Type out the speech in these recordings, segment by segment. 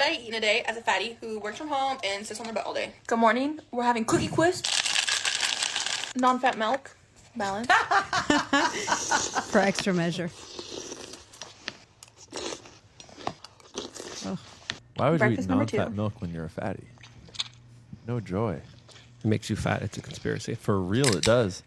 What I eat in a day as a fatty who works from home and sits on their butt all day. Good morning. We're having Cookie Crisp, non-fat milk, balance. For extra measure. Oh. Why would Breakfast you eat number 2. non-fat milk when you're a fatty? No joy. It makes you fat. It's a conspiracy. For real, it does.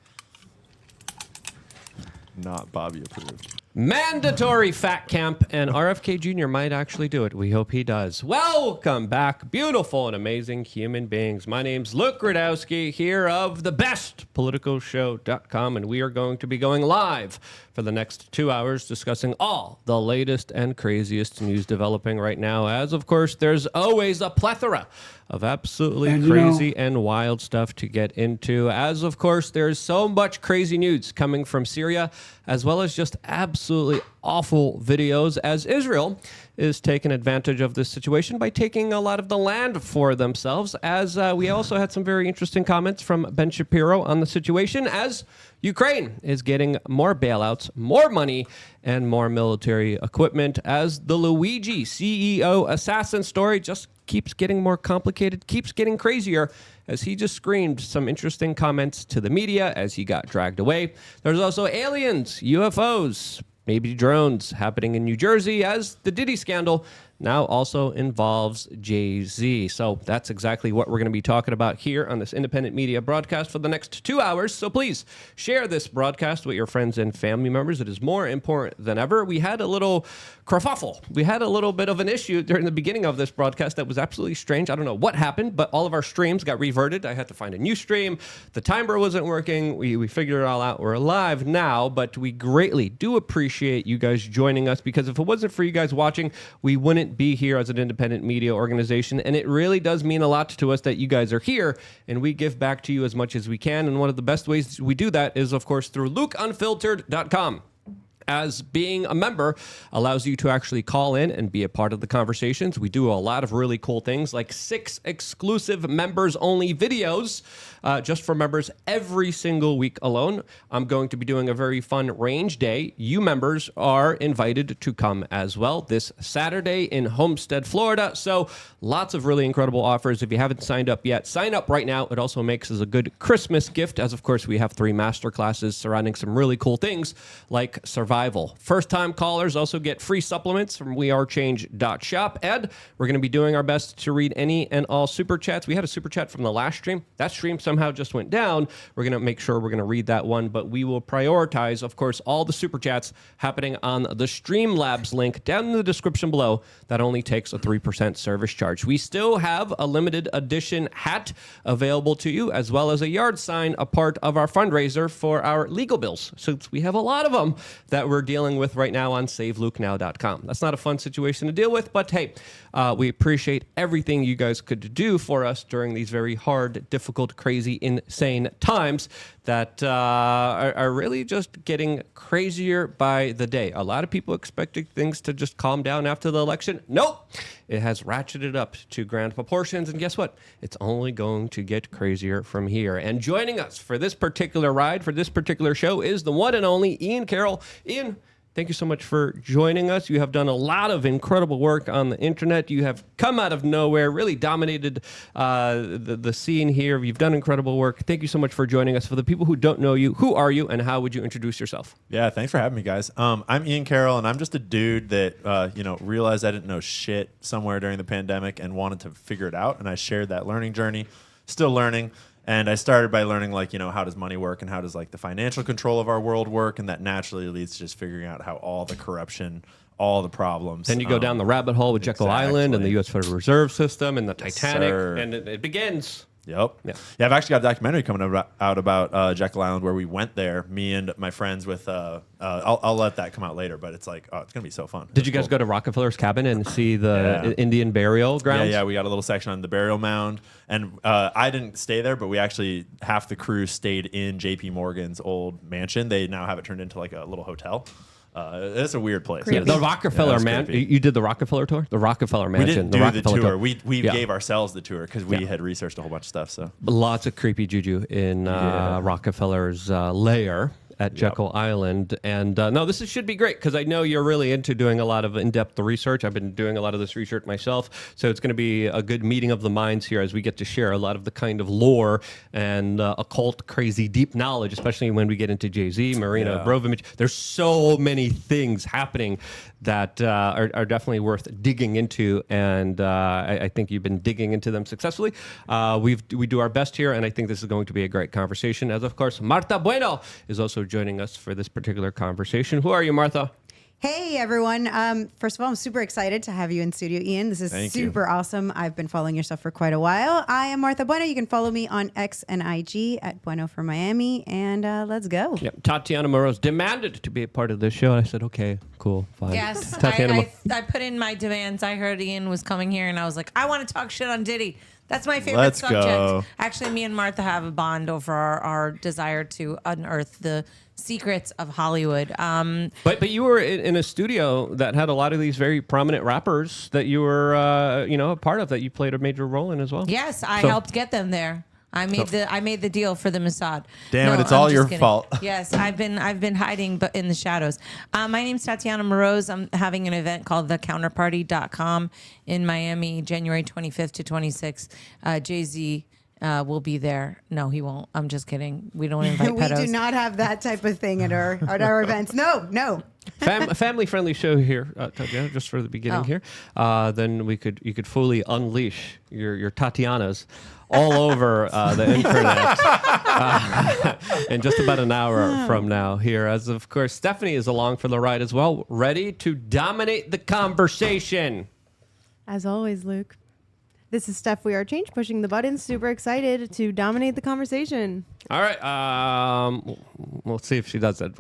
Not Bobby approved. Mandatory fat camp, and RFK Jr. might actually do it. We hope he does. Welcome back, beautiful and amazing human beings. My name's Luke Radowski, here of the bestpoliticalshow.com, and we are going to be going live for the next 2 hours discussing all the latest and craziest news developing right now, as, of course, there's always a plethora of absolutely crazy and wild stuff to get into. As, of course, there's so much crazy news coming from Syria, as well as just absolutely awful videos, as Israel is taking advantage of this situation by taking a lot of the land for themselves, as we also had some very interesting comments from Ben Shapiro on the situation, as Ukraine is getting more bailouts, more money, and more military equipment, as the Luigi CEO assassin story just keeps getting more complicated, keeps getting crazier, as he just screamed some interesting comments to the media as he got dragged away. There's also aliens, UFOs, maybe drones happening in New Jersey, as the Diddy scandal now also involves Jay-Z. So that's exactly what we're going to be talking about here on this independent media broadcast for the next 2 hours. So please share this broadcast with your friends and family members. It is more important than ever. We had a little kerfuffle. We had a little bit of an issue during the beginning of this broadcast that was absolutely strange. I don't know what happened, but all of our streams got reverted. I had to find a new stream. The timer wasn't working. We figured it all out. We're live now, but we greatly do appreciate you guys joining us, because if it wasn't for you guys watching, we wouldn't be here as an independent media organization, and it really does mean a lot to us that you guys are here, and we give back to you as much as we can. And one of the best ways we do that is, of course, through LukeUnfiltered.com. As being a member allows you to actually call in and be a part of the conversations. We do a lot of really cool things, like 6 exclusive members-only videos just for members every single week alone. I'm going to be doing a very fun range day. You members are invited to come as well this Saturday in Homestead, Florida. So lots of really incredible offers. If you haven't signed up yet, sign up right now. It also makes us a good Christmas gift, as, of course, we have 3 master classes surrounding some really cool things like survival. First-time callers also get free supplements from wearechange.shop, and we're going to be doing our best to read any and all super chats. We had a super chat from the last stream. That stream somehow just went down. We're going to make sure we're going to read that one, but we will prioritize, of course, all the super chats happening on the Streamlabs link down in the description below. That only takes a 3% service charge. We still have a limited edition hat available to you, as well as a yard sign, a part of our fundraiser for our legal bills, since we have a lot of them that we're dealing with right now on SaveLukeNow.com. That's not a fun situation to deal with, but hey, we appreciate everything you guys could do for us during these very hard, difficult, crazy, insane times that are really just getting crazier by the day. A lot of people expected things to just calm down after the election. Nope. It has ratcheted up to grand proportions, and guess what? It's only going to get crazier from here. And joining us for this particular ride, for this particular show, is the one and only Ian Carroll. Ian, thank you so much for joining us. You have done a lot of incredible work on the internet. You have come out of nowhere, really dominated the scene here. You've done incredible work. Thank you so much for joining us. For the people who don't know you, who are you, and how would you introduce yourself? Yeah, thanks for having me, guys. I'm Ian Carroll, and I'm just a dude that realized I didn't know shit somewhere during the pandemic and wanted to figure it out, and I shared that learning journey. Still learning. And I started by learning, how does money work and how does, the financial control of our world work? And that naturally leads to just figuring out how all the corruption, all the problems. Then you go down the rabbit hole with Jekyll Island and the U.S. Federal Reserve System and the Titanic, and it begins. Yep. Yeah, I've actually got a documentary coming out about Jekyll Island where we went there, me and my friends with, I'll let that come out later, but it's it's going to be so fun. Did you guys go to Rockefeller's cabin and see the Indian burial grounds? Yeah, we got a little section on the burial mound, and I didn't stay there, but we actually, half the crew stayed in JP Morgan's old mansion. They now have it turned into a little hotel. It's a weird place. Yeah, the Rockefeller man. You did the Rockefeller tour? The Rockefeller mansion. We didn't do the tour. We gave ourselves the tour because we had researched a whole bunch of stuff. So lots of creepy juju in Rockefeller's lair. at Jekyll Island. And no, should be great because I know you're really into doing a lot of in-depth research. I've been doing a lot of this research myself. So it's going to be a good meeting of the minds here as we get to share a lot of the kind of lore and occult, crazy, deep knowledge, especially when we get into Jay-Z, Marina Abramovich. There's so many things happening that are definitely worth digging into, and I think you've been digging into them successfully. We do our best here, and I think this is going to be a great conversation. As of course, Marta Bueno is also joining us for this particular conversation. Who are you, Martha? Hey, everyone. First of all, I'm super excited to have you in studio, Ian. This is super awesome. I've been following your stuff for quite a while. I am Martha Bueno. You can follow me on X and IG at Bueno for Miami, and let's go. Yep. Tatiana Moroz demanded to be a part of this show. I said, okay, cool, fine. Yes, Tatiana I put in my demands. I heard Ian was coming here, and I was like, I want to talk shit on Diddy. That's my favorite subject. Go. Actually, me and Martha have a bond over our desire to unearth the secrets of Hollywood. But you were in a studio that had a lot of these very prominent rappers that you were a part of, that you played a major role in as well. Yes, I helped get them there. I made the deal for the Mossad. Damn it, it's all your fault. Yes, I've been hiding but in the shadows. My name's Tatiana Moroz. I'm having an event called thecounterparty.com in Miami, January 25th to 26th. Jay-Z will be there. No, he won't. I'm just kidding. We don't invite pedos. We do not have that type of thing at our events. No. Family-friendly show here, Tatiana, just for the beginning here. Then you could fully unleash your Tatianas all over the internet in just about an hour from now here. As of course, Stephanie is along for the ride as well, ready to dominate the conversation. As always, Luke. This is Steph. We are change pushing the buttons. Super excited to dominate the conversation. All right. We'll see if she does that.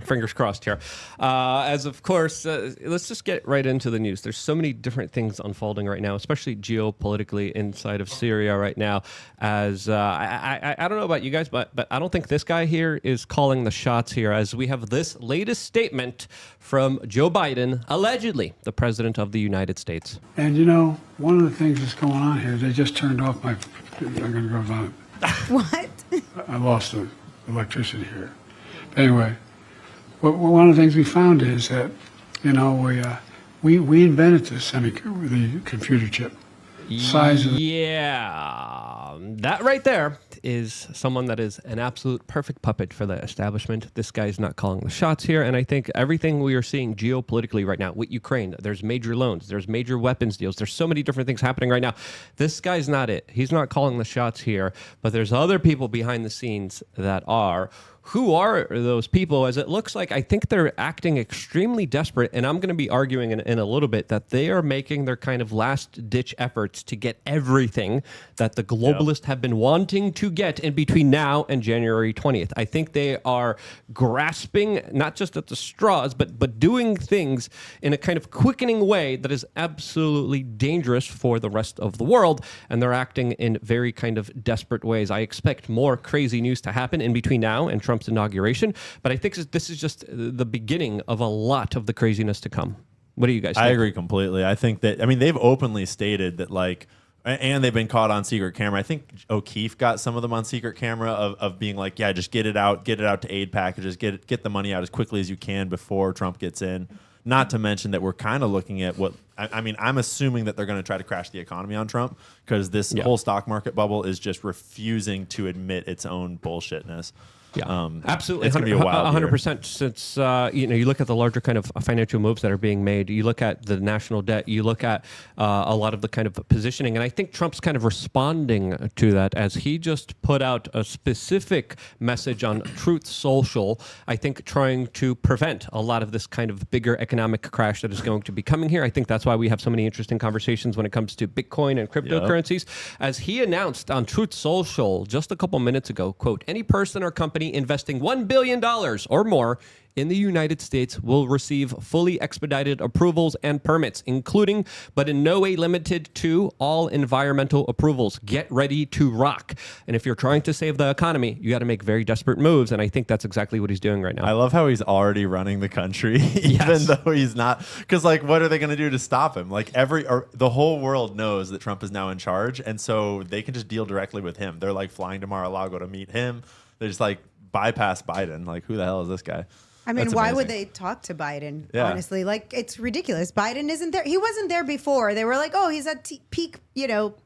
Fingers crossed here. As of course, let's just get right into the news. There's so many different things unfolding right now, especially geopolitically inside of Syria right now. As I don't know about you guys, but I don't think this guy here is calling the shots here. As we have this latest statement from Joe Biden, allegedly the president of the United States. And one of the things that's going on here, they just turned off my. I'm going to go vomit. What? I lost the electricity here. But anyway, one of the things we found is that, we invented the computer chip. Size of that right there is someone that is an absolute perfect puppet for the establishment. This guy's not calling the shots here, and I think everything we are seeing geopolitically right now with Ukraine, there's major loans, there's major weapons deals, there's so many different things happening right now. This guy's not it. He's not calling the shots here, but there's other people behind the scenes that are. Who are those people? As it looks like, I think they're acting extremely desperate, and I'm going to be arguing in a little bit that they are making their kind of last-ditch efforts to get everything that the globalists have been wanting to get in between now and January 20th. I think they are grasping not just at the straws, but doing things in a kind of quickening way that is absolutely dangerous for the rest of the world, and they're acting in very kind of desperate ways. I expect more crazy news to happen in between now and Trump's inauguration, but I think this is just the beginning of a lot of the craziness to come. What do you guys think? I agree completely. I think that, they've openly stated that, and they've been caught on secret camera. I think O'Keefe got some of them on secret camera of being like, yeah, just get it out to aid packages, get the money out as quickly as you can before Trump gets in. Not to mention that we're kind of looking at what, I'm assuming that they're going to try to crash the economy on Trump, because this whole stock market bubble is just refusing to admit its own bullshitness. Yeah, absolutely. It's going to be a wild 100%. Since you look at the larger kind of financial moves that are being made, you look at the national debt, you look at a lot of the kind of positioning, and I think Trump's kind of responding to that as he just put out a specific message on Truth Social. I think trying to prevent a lot of this kind of bigger economic crash that is going to be coming here. I think that's why we have so many interesting conversations when it comes to Bitcoin and cryptocurrencies. As he announced on Truth Social just a couple minutes ago, quote, any person or company investing $1 billion or more in the United States will receive fully expedited approvals and permits, including, but in no way limited to, all environmental approvals. Get ready to rock. And if you're trying to save the economy, you got to make very desperate moves, and I think that's exactly what he's doing right now. I love how he's already running the country, even though he's not. Because, what are they going to do to stop him? The whole world knows that Trump is now in charge, and so they can just deal directly with him. They're flying to Mar-a-Lago to meet him. They're just bypass Biden. Like, who the hell is this guy? I mean, That's why amazing. would they talk to Biden? Yeah. Honestly, like it's ridiculous. Biden isn't there. He wasn't there before. They were like, oh, he's at peak,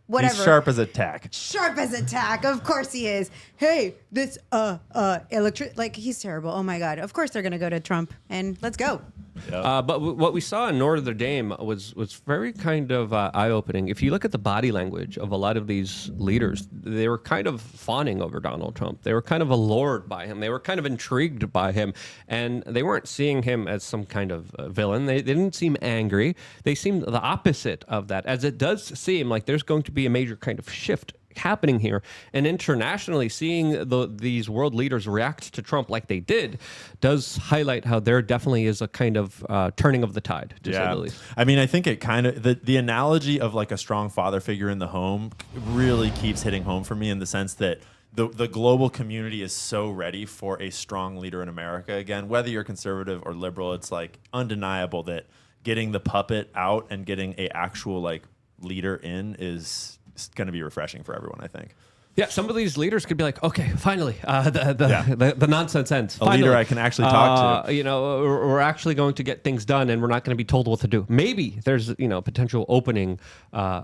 whatever. He's sharp as a tack. Sharp as a tack. Of course he is. Hey, this like he's terrible. Oh my God. Of course they're gonna go to Trump and let's go. But what we saw in Notre Dame was very kind of eye-opening. If you look at the body language of a lot of these leaders, they were kind of fawning over Donald Trump. They were kind of allured by him. They were kind of intrigued by him. And they weren't seeing him as some kind of villain. They didn't seem angry. They seemed the opposite of that, as it does seem like there's going to be a major kind of shift happening here. And internationally, seeing these world leaders react to Trump like they did does highlight how there definitely is a kind of turning of the tide, to say the least. I mean, I think it kind of, the analogy of like a strong father figure in the home really keeps hitting home for me, in the sense that the global community is so ready for a strong leader in America again. Whether you're conservative or liberal, it's like undeniable that getting the puppet out and getting a actual like leader in is going to be refreshing for everyone, I think. Yeah, some of these leaders could be like, okay, finally, the nonsense ends. A leader I can actually talk to. We're actually going to get things done, and we're not going to be told what to do. Maybe there's potential opening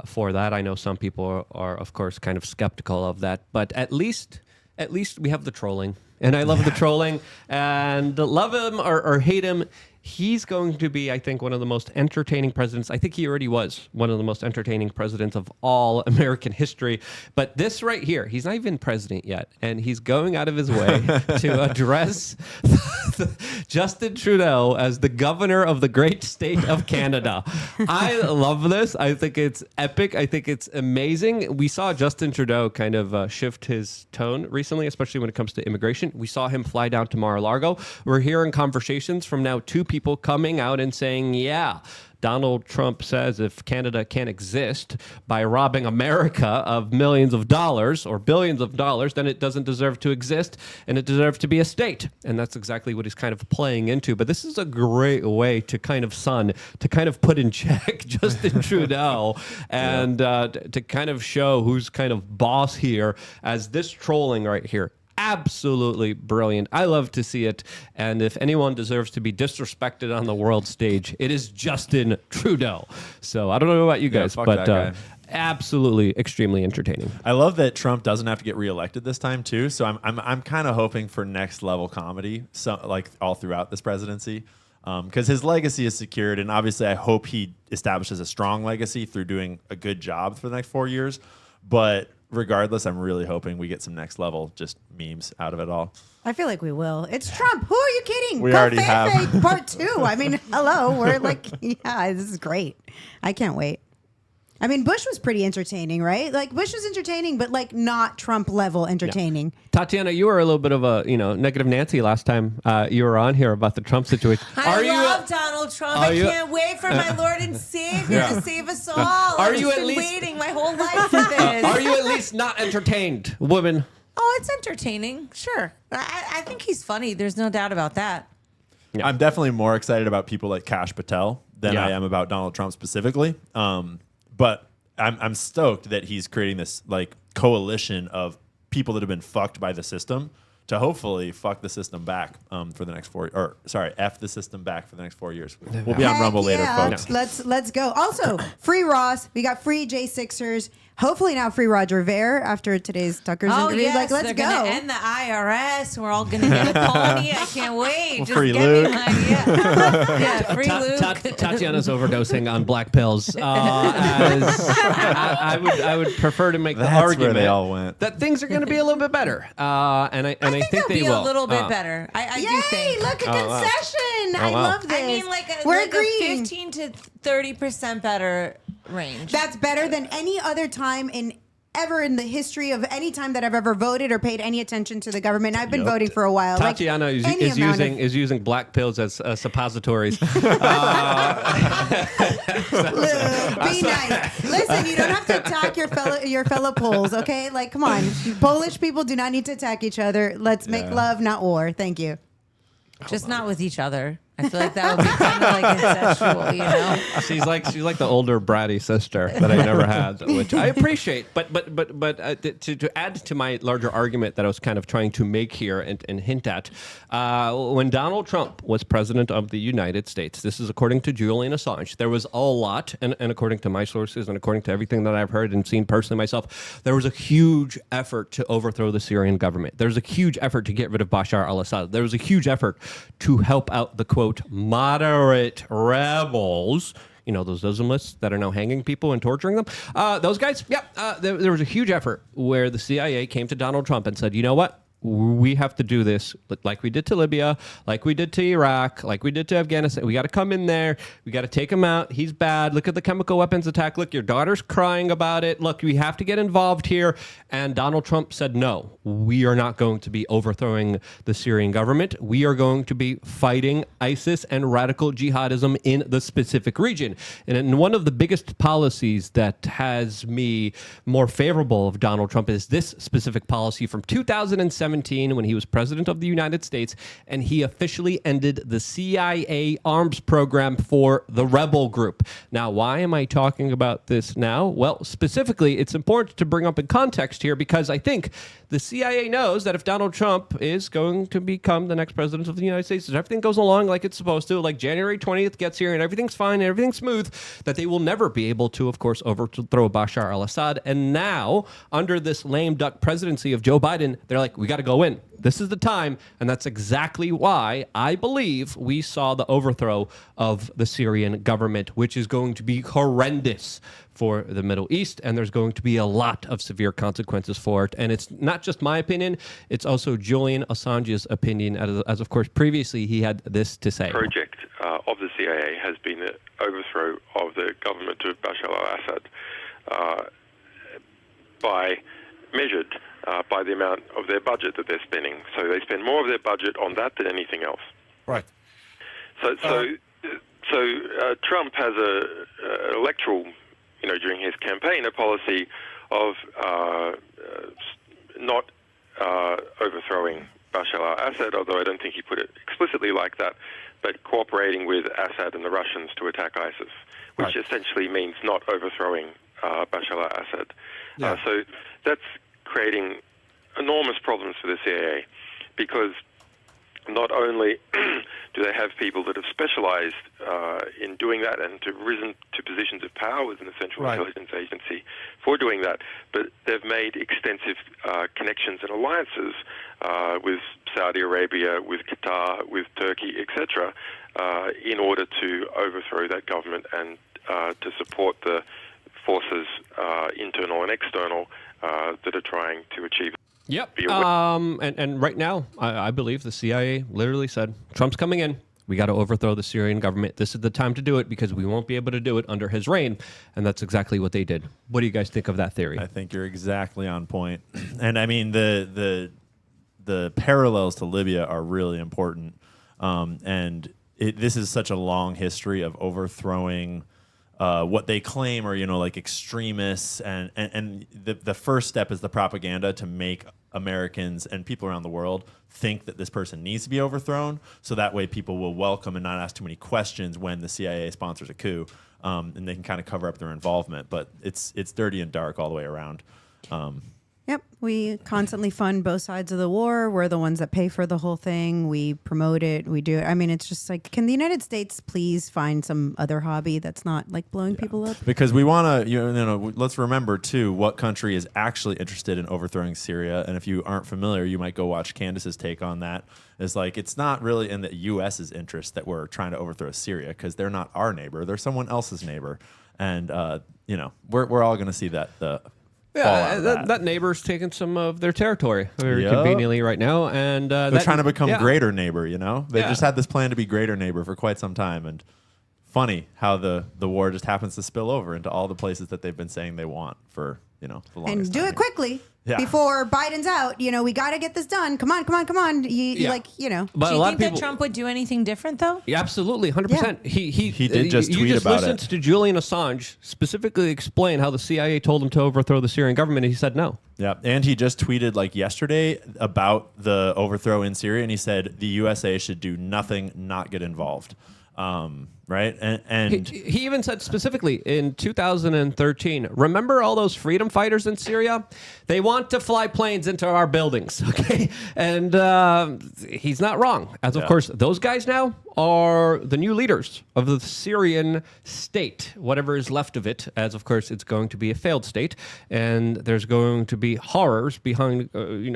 for that. I know some people are, of course, kind of skeptical of that, but at least we have the trolling, and I love the trolling, and love him or hate him. He's going to be, I think, one of the most entertaining presidents. I think he already was one of the most entertaining presidents of all American history. But this right here, he's not even president yet. And he's going out of his way to address Justin Trudeau as the governor of the great state of Canada. I love this. I think it's epic. I think it's amazing. We saw Justin Trudeau kind of shift his tone recently, especially when it comes to immigration. We saw him fly down to Mar-a-Lago. We're hearing conversations from now two people coming out and saying, yeah, Donald Trump says if Canada can't exist by robbing America of millions of dollars or billions of dollars, then it doesn't deserve to exist and it deserves to be a state. And that's exactly what he's kind of playing into. But this is a great way to kind of put in check Justin Trudeau and to kind of show who's kind of boss here, as this trolling right here. Absolutely brilliant. I love to see it. And if anyone deserves to be disrespected on the world stage, it is Justin Trudeau. So I don't know about you guys, but absolutely extremely entertaining. I love that Trump doesn't have to get reelected this time too. So I'm kind of hoping for next level comedy, so like all throughout this presidency, because his legacy is secured, and obviously I hope he establishes a strong legacy through doing a good job for the next 4 years. But regardless, I'm really hoping we get some next level just memes out of it all. I feel like we will. It's Trump. Who are you kidding? We already have. Part 2. I mean, hello. We're like, yeah, this is great. I can't wait. I mean, Bush was pretty entertaining, right? Like, Bush was entertaining, but like not Trump level entertaining. Yeah. Tatiana, you were a little bit of a negative Nancy last time you were on here about the Trump situation. I love Donald Trump. I can't wait for my Lord and Savior to save us all. I've just been waiting my whole life for this. Are you at least not entertained, woman? Oh, it's entertaining. Sure. I think he's funny. There's no doubt about that. Yeah. I'm definitely more excited about people like Kash Patel than I am about Donald Trump specifically. But I'm stoked that he's creating this like coalition of people that have been fucked by the system to hopefully fuck the system back for the next F the system back for the next 4 years. We'll be on Rumble later, folks. Let's go. Also, free Ross. We got free J6ers. Hopefully now free Roger Ver after today's Tucker's interview. Yes, like, let's they're go. Gonna end the IRS. We're all gonna get a pony. I can't wait. Just free get Luke. me an idea. Yeah, free Luke. Tatiana's overdosing on black pills. I would prefer to make the argument where they all went. that things are going to be a little bit better, and I think they be will a little bit better. I do think. Look, a concession. I love this. I mean, we're like agreeing. a 15 to 30% better range. That's better than any other time ever in the history of any time that I've ever voted or paid any attention to the government. I've been voting for a while. Tatiana is using black pills as suppositories. Be nice. Listen, you don't have to attack your fellow Poles, okay? Like, come on. Polish people do not need to attack each other. Let's make love, not war. Thank you. Just not with each other. I feel like that would be kind of like incestual, you know? She's like the older bratty sister that I never had, which I appreciate. But to add to my larger argument that I was kind of trying to make here and hint at, when Donald Trump was president of the United States, this is according to Julian Assange, there was a lot, and according to my sources and according to everything that I've heard and seen personally myself, there was a huge effort to overthrow the Syrian government. There was a huge effort to get rid of Bashar al-Assad. There was a huge effort to help out the, quote, moderate rebels, you know, those Islamists that are now hanging people and torturing them. Those guys, there was a huge effort where the CIA came to Donald Trump and said, you know what? We have to do this like we did to Libya, like we did to Iraq, like we did to Afghanistan. We got to come in there. We got to take him out. He's bad. Look at the chemical weapons attack. Look, your daughter's crying about it. Look, we have to get involved here. And Donald Trump said, no, we are not going to be overthrowing the Syrian government. We are going to be fighting ISIS and radical jihadism in the specific region. And one of the biggest policies that has me more favorable of Donald Trump is this specific policy from 2017 when he was president of the United States, and he officially ended the CIA arms program for the rebel group. Now, why am I talking about this now? Well, specifically, it's important to bring up in context here because I think the CIA knows that if Donald Trump is going to become the next president of the United States, if everything goes along like it's supposed to, like January 20th gets here and everything's fine and everything's smooth, that they will never be able to, of course, overthrow Bashar al-Assad. And now, under this lame duck presidency of Joe Biden, they're like, we got to go in. This is the time, and that's exactly why I believe we saw the overthrow of the Syrian government, which is going to be horrendous for the Middle East, and there's going to be a lot of severe consequences for it. And it's not just my opinion, it's also Julian Assange's opinion, as of course, previously he had this to say. Project of the CIA has been the overthrow of the government of Bashar al-Assad measured by the amount of their budget that they're spending. So they spend more of their budget on that than anything else. Right. So Trump has a electoral, during his campaign, a policy of not overthrowing Bashar al-Assad, although I don't think he put it explicitly like that, but cooperating with Assad and the Russians to attack ISIS, which essentially means not overthrowing Bashar al-Assad. Yeah. So that's creating enormous problems for the CIA because not only do they have people that have specialized in doing that and to risen to positions of power within the Central Intelligence Agency for doing that, but they've made extensive connections and alliances with Saudi Arabia, with Qatar, with Turkey, etc., in order to overthrow that government and to support the forces, internal and external, that are trying to achieve. Yep. And right now, I believe the CIA literally said, Trump's coming in. We got to overthrow the Syrian government. This is the time to do it because we won't be able to do it under his reign. And that's exactly what they did. What do you guys think of that theory? I think you're exactly on point. And I mean, the parallels to Libya are really important. And this is such a long history of overthrowing what they claim are, like extremists. And the first step is the propaganda to make Americans and people around the world think that this person needs to be overthrown. So that way people will welcome and not ask too many questions when the CIA sponsors a coup. And they can kind of cover up their involvement. But it's dirty and dark all the way around. Yep. We constantly fund both sides of the war. We're the ones that pay for the whole thing. We promote it. We do it. I mean, it's just like, can the United States please find some other hobby that's not like blowing people up? Because we want to, let's remember too, what country is actually interested in overthrowing Syria. And if you aren't familiar, you might go watch Candace's take on that. It's like, it's not really in the U.S.'s interest that we're trying to overthrow Syria because they're not our neighbor. They're someone else's neighbor. And, we're all going to see that that neighbor's taking some of their territory very conveniently right now, and they're trying to become greater neighbor. They just had this plan to be greater neighbor for quite some time, and funny how the war just happens to spill over into all the places that they've been saying they want for the longest and do time. it quickly. before Biden's out. You know, we got to get this done. Come on. Like, you know. But Do a you lot think of people, that Trump would do anything different, though? Yeah, absolutely, 100%. He did just you tweet just about listened it. to Julian Assange specifically explain how the CIA told him to overthrow the Syrian government, and he said no. Yeah, and he just tweeted like yesterday about the overthrow in Syria, and he said the USA should do nothing, not get involved. Right? And he even said specifically in 2013, remember all those freedom fighters in Syria? They want to fly planes into our buildings, okay? And he's not wrong. As of course, those guys now are the new leaders of the Syrian state, whatever is left of it, as of course it's going to be a failed state, and there's going to be horrors behind,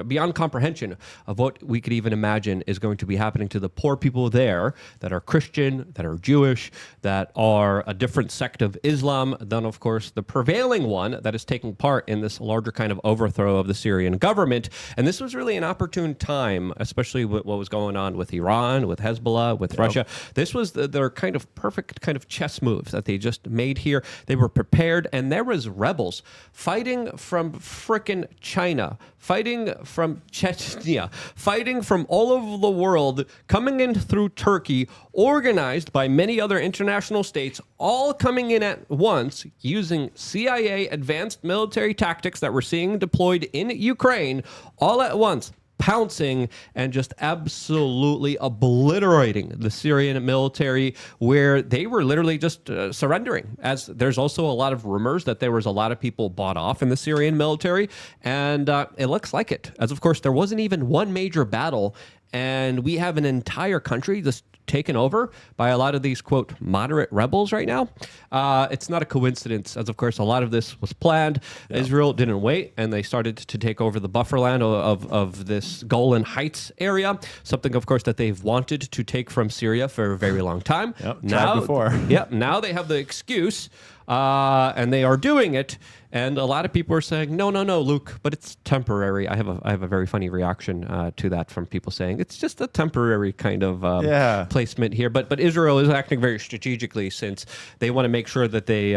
beyond comprehension of what we could even imagine is going to be happening to the poor people there that are Christian, that are Jewish, that are a different sect of Islam than, of course, the prevailing one that is taking part in this larger kind of overthrow of the Syrian government. And this was really an opportune time, especially with what was going on with Iran, with Hezbollah, with Russia. This was their kind of perfect kind of chess move that they just made here. They were prepared, and there was rebels fighting from frickin' China, fighting from Chechnya, fighting from all over the world, coming in through Turkey, organized by many other international states, all coming in at once using CIA advanced military tactics that we're seeing deployed in Ukraine, all at once, pouncing and just absolutely obliterating the Syrian military, where they were literally just surrendering. As there's also a lot of rumors that there was a lot of people bought off in the Syrian military, and it looks like it. As of course, there wasn't even one major battle, and we have an entire country just taken over by a lot of these, quote, moderate rebels right now. It's not a coincidence, as of course a lot of this was planned. Israel didn't wait, and they started to take over the buffer land of this Golan Heights area, something of course that they've wanted to take from Syria for a very long time. Tried before. Now they have the excuse, and they are doing it. And a lot of people are saying, no, Luke, but it's temporary. I have a very funny reaction to that from people saying it's just a temporary kind of placement here. But Israel is acting very strategically, since they want to make sure that they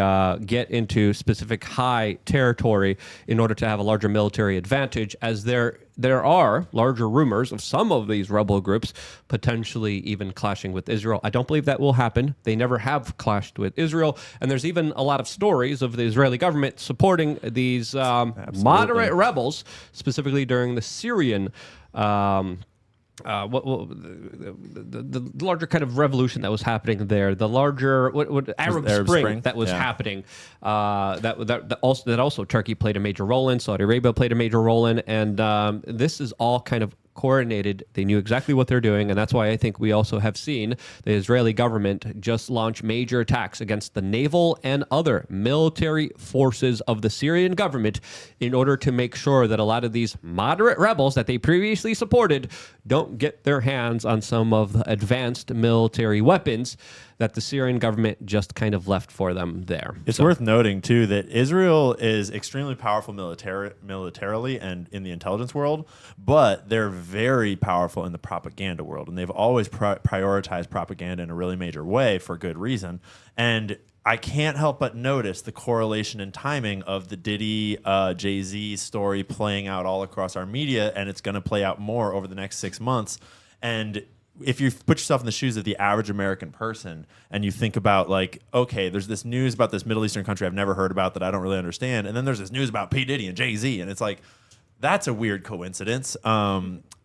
get into specific high territory in order to have a larger military advantage, as there are larger rumors of some of these rebel groups potentially even clashing with Israel. I don't believe that will happen. They never have clashed with Israel. And there's even a lot of stories of the Israeli government supporting these moderate rebels, specifically during the Syrian the larger kind of revolution that was happening there, the larger Arab Spring that was happening, that also Turkey played a major role in, Saudi Arabia played a major role in, and this is all kind of coordinated. They knew exactly what they're doing, and that's why I think we also have seen the Israeli government just launch major attacks against the naval and other military forces of the Syrian government in order to make sure that a lot of these moderate rebels that they previously supported don't get their hands on some of the advanced military weapons that the Syrian government just kind of left for them there. It's worth noting, too, that Israel is extremely powerful militarily and in the intelligence world, but they're very powerful in the propaganda world, and they've always prioritized propaganda in a really major way for good reason. And I can't help but notice the correlation and timing of the Diddy Jay-Z story playing out all across our media, and it's going to play out more over the next 6 months. And if you put yourself in the shoes of the average American person and you think about, like, okay, there's this news about this Middle Eastern country I've never heard about that I don't really understand, and then there's this news about P. Diddy and Jay-Z, and it's like, that's a weird coincidence.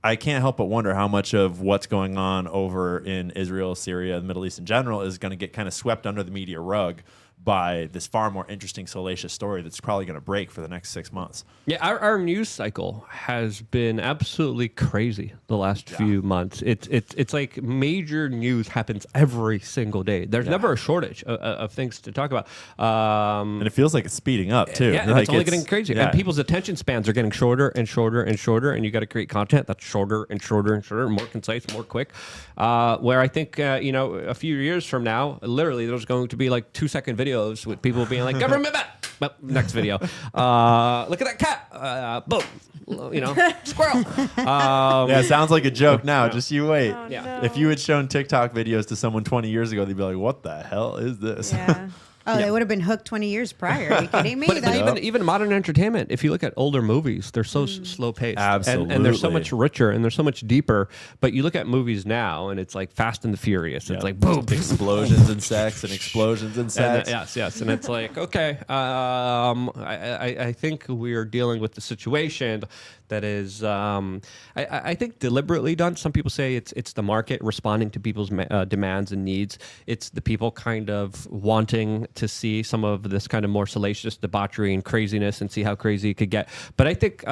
I can't help but wonder how much of what's going on over in Israel, Syria, the Middle East in general is going to get kind of swept under the media rug by this far more interesting, salacious story that's probably going to break for the next 6 months. Yeah, our news cycle has been absolutely crazy the last few months. It's like major news happens every single day. There's never a shortage of things to talk about. And it feels like it's speeding up, too. Yeah, like it's only getting crazier. Yeah. And people's attention spans are getting shorter and shorter and shorter, and you got to create content that's shorter and shorter and shorter, more concise, more quick. Where I think, a few years from now, literally there's going to be like 2-second videos with people being like, government back. Well, next video. Look at that cat. Boom. Squirrel. It sounds like a joke now. Just you wait. Oh, Yeah. no. If you had shown TikTok videos to someone 20 years ago, they'd be like, what the hell is this? Yeah. Oh, they would have been hooked 20 years prior. Are you kidding me? But even modern entertainment, if you look at older movies, they're so slow paced. Absolutely. And they're so much richer and they're so much deeper. But you look at movies now and it's like Fast and the Furious. It's like boom. Explosions and sex and explosions and sex. Yes. And it's like, okay, I think we're dealing with the situation that is, I think, deliberately done. Some people say it's the market responding to people's demands and needs. It's the people kind of wanting to see some of this kind of more salacious debauchery and craziness and see how crazy it could get. But I think,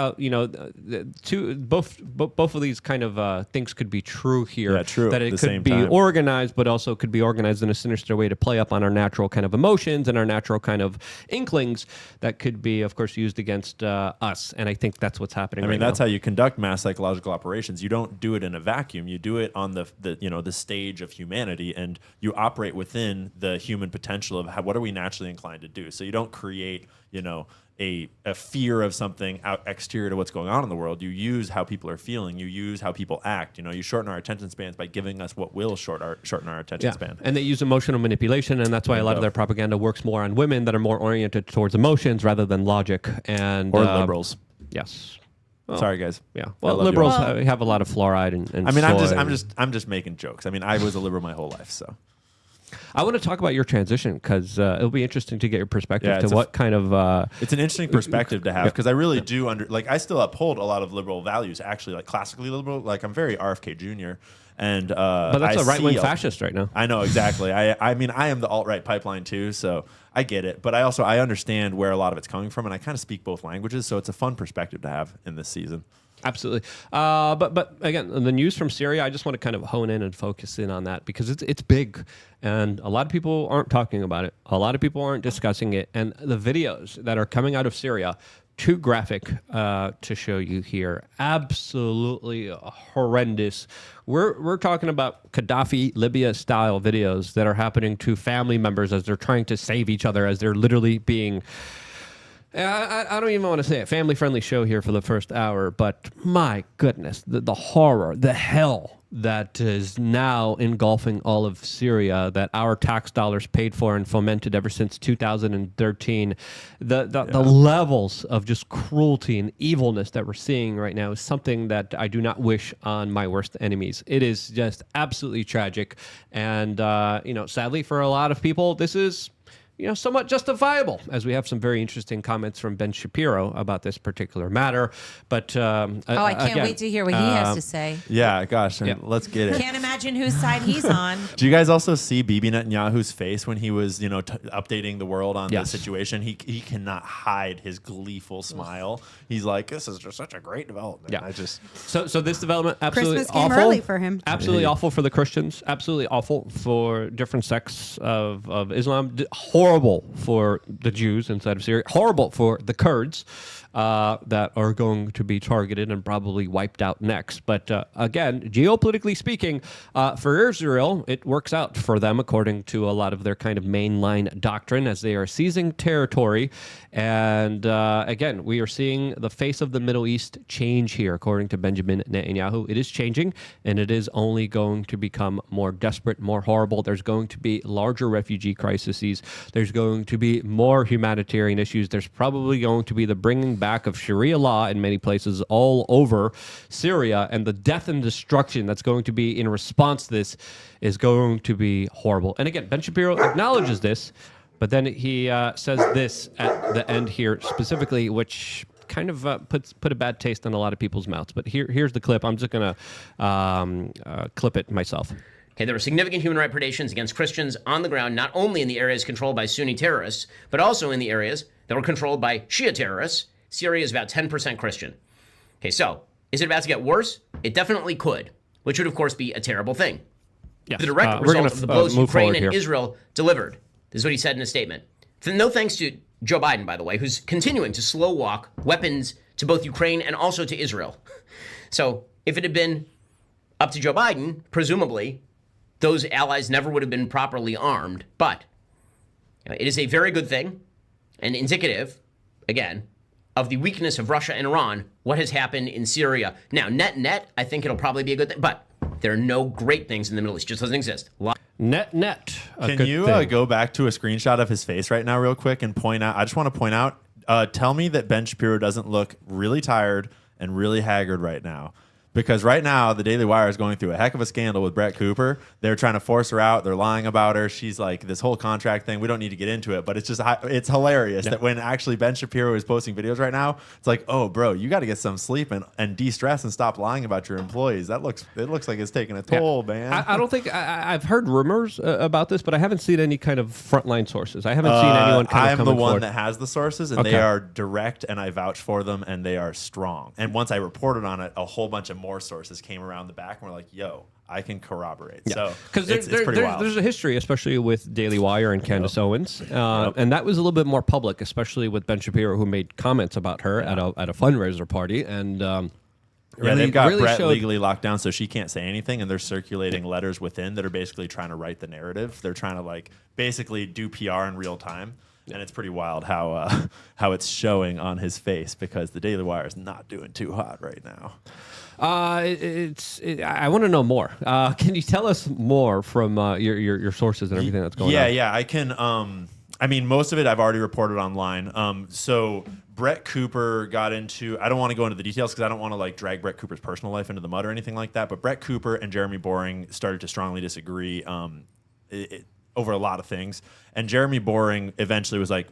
both of these kind of things could be true here. Yeah, true. That it could be organized, but also could be organized in a sinister way to play up on our natural kind of emotions and our natural kind of inklings that could be, of course, used against us. And I think that's what's happening. I mean, that's how you conduct mass psychological operations. You don't do it in a vacuum. You do it on the stage of humanity, and you operate within the human potential of what are we naturally inclined to do. So you don't create, a fear of something out exterior to what's going on in the world. You use how people are feeling. You use how people act. You shorten our attention spans by giving us what will shorten our attention span. And they use emotional manipulation, and that's why a lot of their propaganda works more on women that are more oriented towards emotions rather than logic. Or liberals. Yes. Well, sorry, guys. Yeah. Well, liberals have a lot of fluoride and I mean, soy. I'm just making jokes. I mean, I was a liberal my whole life, so. I want to talk about your transition because it'll be interesting to get your perspective to what kind of. It's an interesting perspective to have because I really do I still uphold a lot of liberal values. Actually, like classically liberal. Like I'm very RFK Jr. And but that's a right-wing fascist right now. I know exactly. I mean, I am the alt-right pipeline too, so I get it. But I understand where a lot of it's coming from, and I kind of speak both languages, so it's a fun perspective to have in this season. Absolutely. But again, the news from Syria, I just want to kind of hone in and focus in on that because it's big, and a lot of people aren't talking about it. A lot of people aren't discussing it, and the videos that are coming out of Syria. Too graphic to show you here. Absolutely horrendous. We're talking about Gaddafi, Libya-style videos that are happening to family members as they're trying to save each other, as they're literally being... I don't even want to say it. Family-friendly show here for the first hour, but my goodness, the horror, the hell that is now engulfing all of Syria that our tax dollars paid for and fomented ever since 2013. The levels of just cruelty and evilness that we're seeing right now is something that I do not wish on my worst enemies. It is just absolutely tragic. And, sadly for a lot of people, this is... somewhat justifiable, as we have some very interesting comments from Ben Shapiro about this particular matter. But I can't wait to hear what he has to say. Yeah, gosh, let's get it. Can't imagine whose side he's on. Do you guys also see Bibi Netanyahu's face when he was, updating the world on the situation? He cannot hide his gleeful smile. He's like, this is just such a great development. Yeah, so this development absolutely Christmas came awful. Early for him. Absolutely awful for the Christians. Absolutely awful for different sects of Islam. Horrible for the Jews inside of Syria. Horrible for the Kurds that are going to be targeted and probably wiped out next. But again, geopolitically speaking, for Israel, it works out for them according to a lot of their kind of mainline doctrine as they are seizing territory. And again, we are seeing the face of the Middle East change here, according to Benjamin Netanyahu. It is changing, and it is only going to become more desperate, more horrible. There's going to be larger refugee crises. There's going to be more humanitarian issues. There's probably going to be the bringing back of Sharia law in many places all over Syria, and the death and destruction that's going to be in response to this is going to be horrible. And again, Ben Shapiro acknowledges this, but then he says this at the end here specifically, which kind of put a bad taste in a lot of people's mouths. But here's the clip. I'm just going to clip it myself. Okay, there were significant human rights predations against Christians on the ground, not only in the areas controlled by Sunni terrorists, but also in the areas that were controlled by Shia terrorists. Syria is about 10% Christian. Okay, so is it about to get worse? It definitely could, which would, of course, be a terrible thing. Yes. The direct result of the blows Ukraine and here. Israel delivered. This is what he said in a statement. No thanks to Joe Biden, by the way, who's continuing to slow walk weapons to both Ukraine and also to Israel. So if it had been up to Joe Biden, presumably, those allies never would have been properly armed. But it is a very good thing and indicative, again, of the weakness of Russia and Iran, what has happened in Syria. Now, net, I think it'll probably be a good thing. But There are no great things in the Middle East. It just doesn't exist. Net. Can you go back to a screenshot of his face right now real quick and point out, I just want to point out, tell me that Ben Shapiro doesn't look really tired and really haggard right now. Because right now, the Daily Wire is going through a heck of a scandal with Brett Cooper. They're trying to force her out. They're lying about her. She's like, this whole contract thing, we don't need to get into it. But it's just, it's hilarious that when actually Ben Shapiro is posting videos right now, it's like, oh, bro, you got to get some sleep and de-stress and stop lying about your employees. It looks like it's taking a toll, man. I don't think, I've heard rumors about this, but I haven't seen any kind of frontline sources. I haven't seen anyone kind of I'm the one forward. that has the sources, and they are direct, and I vouch for them, and they are strong. And once I reported on it, a whole bunch of more sources came around the back and were like, yo, I can corroborate. Yeah. So because it's pretty wild. There's a history, especially with Daily Wire and Candace Owens, and that was a little bit more public, especially with Ben Shapiro, who made comments about her at a fundraiser party, and they've got Brett legally locked down, so she can't say anything, and they're circulating letters within that are basically trying to write the narrative. They're trying to like basically do PR in real time. And it's pretty wild how it's showing on his face, because the Daily Wire is not doing too hot right now. I want to know more. Can you tell us more from your sources and everything that's going on? Yeah, I can. I mean, most of it I've already reported online. So Brett Cooper got into, I don't want to go into the details because I don't want to like drag Brett Cooper's personal life into the mud or anything like that. But Brett Cooper and Jeremy Boring started to strongly disagree over a lot of things. And Jeremy Boring eventually was like,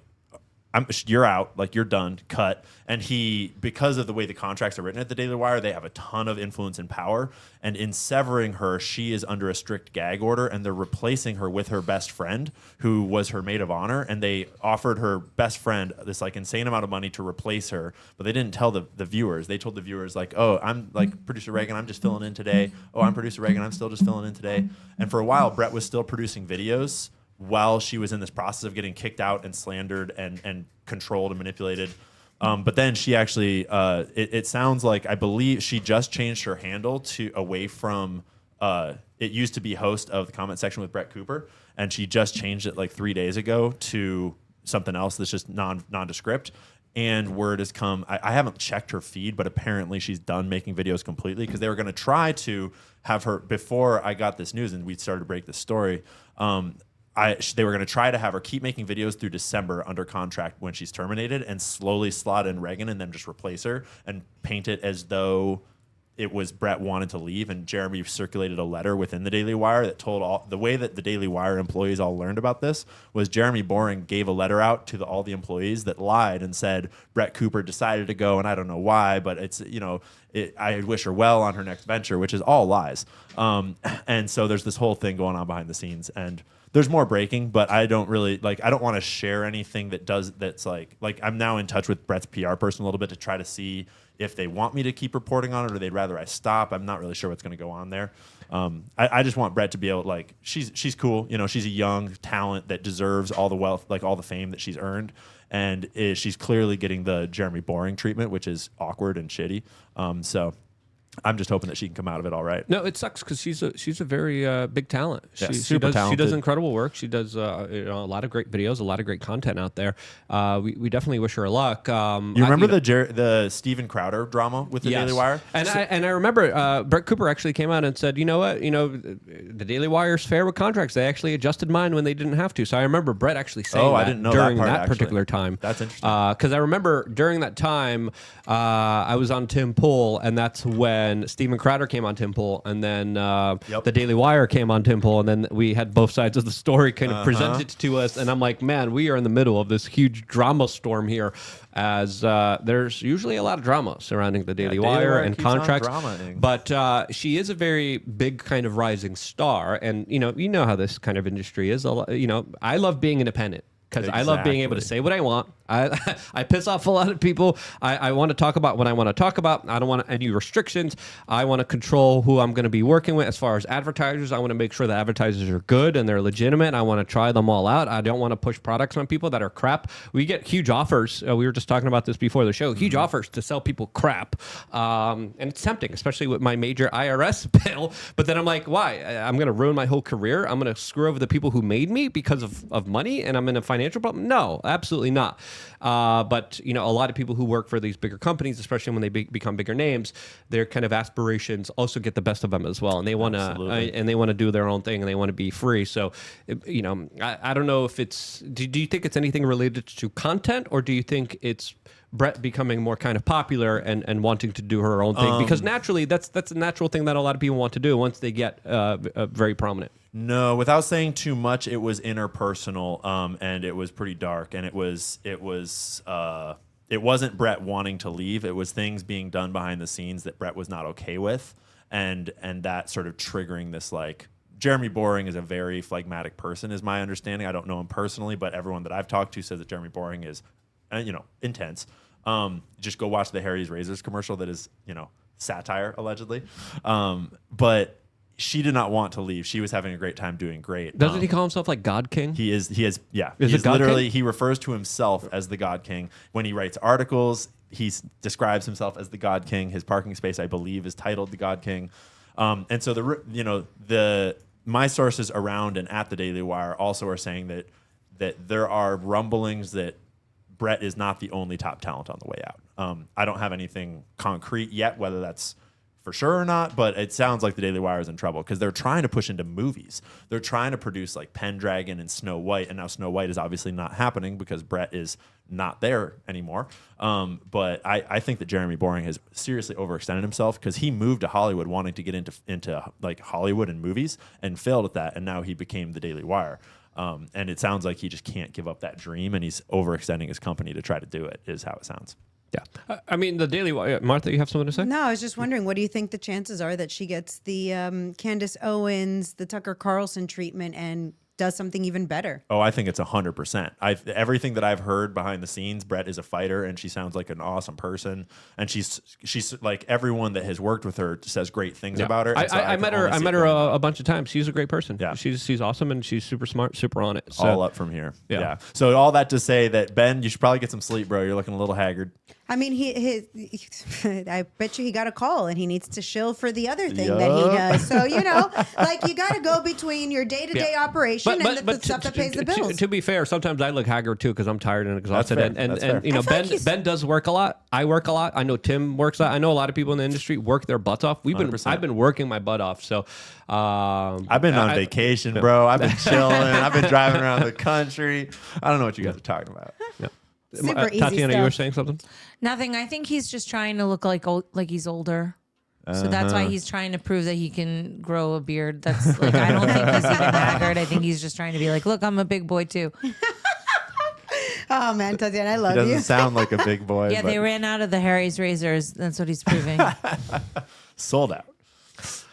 you're out, like you're done, cut. And he, because of the way the contracts are written at the Daily Wire, they have a ton of influence and power. And in severing her, she is under a strict gag order, and they're replacing her with her best friend, who was her maid of honor. And they offered her best friend this like insane amount of money to replace her, but they didn't tell the viewers. They told the viewers like, oh, I'm like producer Reagan, I'm just filling in today. Oh, I'm producer Reagan, I'm still just filling in today. And for a while, Brett was still producing videos while she was in this process of getting kicked out and slandered and controlled and manipulated. But then she actually, it sounds like, I believe she just changed her handle to away from, it used to be host of the comment section with Brett Cooper, and she just changed it like 3 days ago to something else that's just nondescript. And word has come, I haven't checked her feed, but apparently she's done making videos completely, because they were going to try to have her, before I got this news and we started to break this story, they were going to try to have her keep making videos through December under contract when she's terminated, and slowly slot in Reagan and then just replace her and paint it as though it was Brett wanted to leave. And Jeremy circulated a letter within the Daily Wire that told the way that the Daily Wire employees all learned about this was Jeremy Boring gave a letter out to all the employees that lied and said Brett Cooper decided to go, and I don't know why, but it's, I wish her well on her next venture, which is all lies. And so there's this whole thing going on behind the scenes, and there's more breaking, but I don't really I don't want to share anything that's like I'm now in touch with Brett's PR person a little bit to try to see if they want me to keep reporting on it or they'd rather I stop. I'm not really sure what's going to go on there. I just want Brett to be able to, like, she's cool. She's a young talent that deserves all the wealth, like all the fame that she's earned. And she's clearly getting the Jeremy Boring treatment, which is awkward and shitty. So I'm just hoping that she can come out of it all right. No, it sucks because she's a very big talent. Yeah, super talented. She does incredible work. She does a lot of great videos, a lot of great content out there. We definitely wish her luck. You remember the Steven Crowder drama with the Daily Wire? And I remember Brett Cooper actually came out and said, you know what, the Daily Wire's fair with contracts. They actually adjusted mine when they didn't have to. So I remember Brett actually saying I didn't know during that part, particular time. That's interesting. Because I remember during that time, I was on Tim Pool, and that's when Steven Crowder came on Tim Pool, and then the Daily Wire came on Tim Pool, and then we had both sides of the story kind of presented to us. And I'm like, man, we are in the middle of this huge drama storm here, as there's usually a lot of drama surrounding the Daily Wire and contracts. But she is a very big kind of rising star, and you know how this kind of industry is. I love being independent, because I love being able to say what I want. I piss off a lot of people. I want to talk about what I want to talk about. I don't want any restrictions. I want to control who I'm going to be working with. As far as advertisers, I want to make sure the advertisers are good and they're legitimate. I want to try them all out. I don't want to push products on people that are crap. We get huge offers. We were just talking about this before the show. Huge offers to sell people crap. And it's tempting, especially with my major IRS bill. But then I'm like, why? I'm going to ruin my whole career? I'm going to screw over the people who made me because of money, and I'm in a financial problem? No, absolutely not. But a lot of people who work for these bigger companies, especially when they become bigger names, their kind of aspirations also get the best of them as well, and they want to do their own thing, and they want to be free. So, I don't know if it's. Do you think it's anything related to content, or do you think it's Brett becoming more kind of popular and wanting to do her own thing? Because naturally, that's a natural thing that a lot of people want to do once they get very prominent. No, without saying too much, it was interpersonal, and it was pretty dark, and it wasn't Brett wanting to leave. It was things being done behind the scenes that Brett was not okay with, and that sort of triggering this like. Jeremy Boring is a very phlegmatic person, is my understanding. I don't know him personally, but everyone that I've talked to says that Jeremy Boring is, intense. Just go watch the Harry's Razors commercial that is, satire allegedly. But she did not want to leave. She was having a great time doing great. Doesn't he call himself like God King? He is. Yeah. Is it God literally, King? he refers to himself as the God King. When he writes articles, he describes himself as the God King. His parking space, I believe, is titled the God King. And so my sources around and at the Daily Wire also are saying that there are rumblings that Brett is not the only top talent on the way out. I don't have anything concrete yet, whether that's for sure or not, but it sounds like the Daily Wire is in trouble because they're trying to push into movies. They're trying to produce like Pendragon and Snow White, and now Snow White is obviously not happening because Brett is not there anymore. But I think that Jeremy Boring has seriously overextended himself because he moved to Hollywood wanting to get into like Hollywood and movies and failed at that, and now he became the Daily Wire. And it sounds like he just can't give up that dream, and he's overextending his company to try to do it, is how it sounds. Yeah. I mean, the Daily Wire. Martha, you have something to say? No, I was just wondering, what do you think the chances are that she gets the Candace Owens, the Tucker Carlson treatment and does something even better? Oh, I think it's 100%. Everything that I've heard behind the scenes, Brett is a fighter, and she sounds like an awesome person. And she's like, everyone that has worked with her says great things about her. I met her a bunch of times. She's a great person. Yeah. She's awesome, and she's super smart, super on it. So, all up from here. Yeah. So all that to say that, Ben, you should probably get some sleep, bro. You're looking a little haggard. I mean, I bet you he got a call and he needs to shill for the other thing that he does. So, you got to go between your day-to-day operation and the stuff that pays the bills. To be fair, sometimes I look haggard too because I'm tired and exhausted. That's fair. And Ben does work a lot. I work a lot. I know Tim works a lot. I know a lot of people in the industry work their butts off. I've been working my butt off. So I've been on vacation, bro. I've been chilling. I've been driving around the country. I don't know what you guys are talking about. Yeah. Super easy Tatiana, stuff. you were saying something? Nothing. I think he's just trying to look like he's older. So that's why he's trying to prove that he can grow a beard. That's like, I don't think he's even haggard. I think he's just trying to be like, look, I'm a big boy too. Oh man, Tatiana, I love He doesn't you. sound like a big boy. Yeah, but they ran out of the Harry's razors. That's what he's proving. sold out.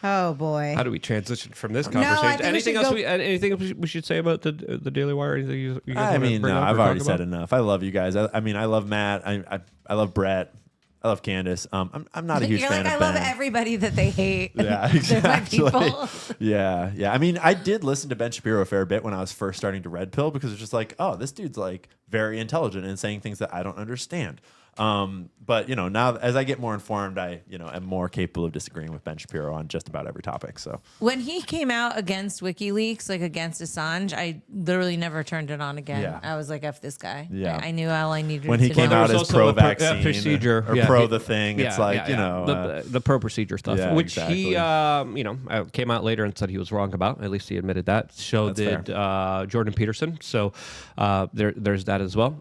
Oh boy. How do we transition from this I conversation? think Anything we else? should go- Anything we should say about the Daily Wire? Anything you guys I wanna mean, bring no, up or I've already talk said about? enough. I love you guys. I mean, I love Matt. I love Brett. I love Candace. I'm not a huge You're fan like, of I love Ben. everybody that they hate. Yeah, They're my exactly. people. Yeah. I mean, I did listen to Ben Shapiro a fair bit when I was first starting to Red Pill because it's just like, oh, this dude's like very intelligent and saying things that I don't understand. But now as I get more informed, I am more capable of disagreeing with Ben Shapiro on just about every topic. So When he came out against WikiLeaks, like against Assange, I literally never turned it on again. Yeah. I was like, F this guy. Yeah. I knew all I needed when to he came know. out There as was also pro-vaccine procedure or pro the thing, it's like the pro procedure stuff, Yeah, which he exactly. came out later and said he was wrong about. At least he admitted that. So That's did Jordan Peterson. So there's that as well.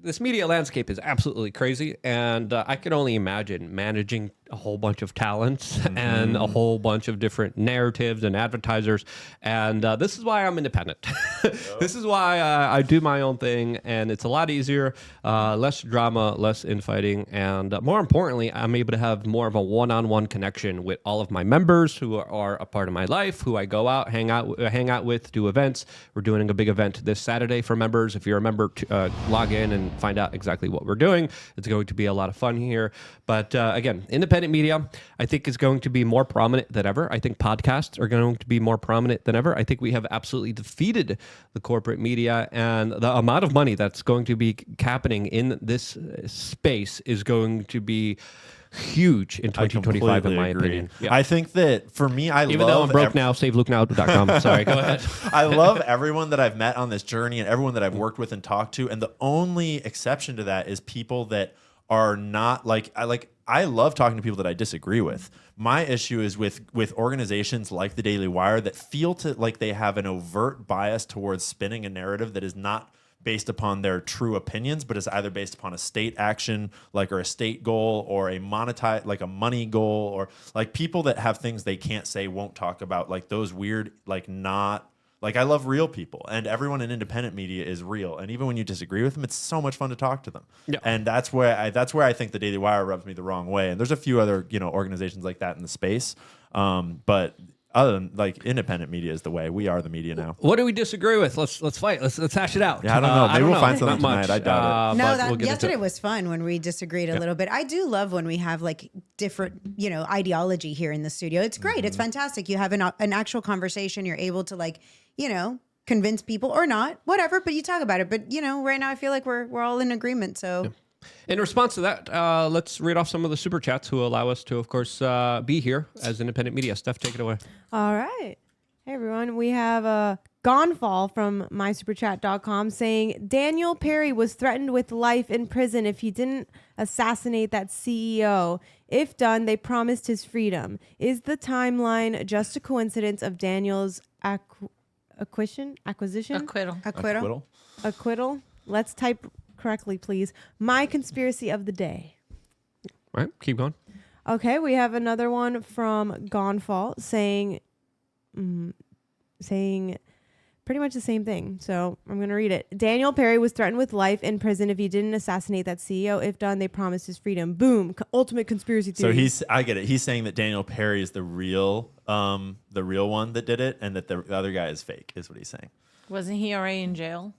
This media landscape is absolutely crazy, and I can only imagine managing a whole bunch of talents and a whole bunch of different narratives and advertisers. And this is why I'm independent. This is why I do my own thing, and it's a lot easier, less drama, less infighting, and more importantly, I'm able to have more of a one-on-one connection with all of my members who are a part of my life, who I go out, hang out with, do events. We're doing a big event this Saturday for members. If you're a member, log in and find out exactly what we're doing. It's going to be a lot of fun here. But again, independent independent media, I think, is going to be more prominent than ever. I think podcasts are going to be more prominent than ever. I think we have absolutely defeated the corporate media, and the amount of money that's going to be happening in this space is going to be huge in 2025, in my opinion. Yeah. I think that for me, Even though I'm broke now, savelukeNow.com. Sorry, go ahead. I love everyone that I've met on this journey and everyone that I've worked with and talked to. And the only exception to that is people that are not I love talking to people that I disagree with. My issue is with organizations like the Daily Wire that feel like they have an overt bias towards spinning a narrative that is not based upon their true opinions, but is either based upon a state action, or a state goal, or a money goal, or people that have things they can't say, won't talk about, those weird, I love real people, and everyone in independent media is real. And even when you disagree with them, it's so much fun to talk to them. Yeah. And that's where I think the Daily Wire rubs me the wrong way. And there's a few other, organizations like that in the space. But other than independent media is the way. We are the media now. What do we disagree with? Let's fight. Let's hash it out. Yeah, I don't know. Maybe we'll find something tonight. I doubt it. Yesterday was fun when we disagreed a little bit. I do love when we have different, ideology here in the studio. It's great. It's fantastic. You have an actual conversation. You're able to convince people or not, whatever, but you talk about it. But, right now I feel like we're all in agreement. So. Yeah. In response to that, let's read off some of the super chats who allow us to, of course, be here as independent media. Steph, take it away. All right. Hey, everyone. We have a Gonfall from mysuperchat.com saying Daniel Perry was threatened with life in prison if he didn't assassinate that CEO. If done, they promised his freedom. Is the timeline just a coincidence of Daniel's acquisition? Acquittal. Let's type correctly, please. My conspiracy of the day. All right, keep going. Okay, we have another one from Gonfall saying pretty much the same thing. So I'm going to read it. Daniel Perry was threatened with life in prison if he didn't assassinate that CEO. If done, they promised his freedom. Boom. Ultimate conspiracy theory. So I get it. He's saying that Daniel Perry is the real one that did it, and that the other guy is fake, is what he's saying. Wasn't he already in jail?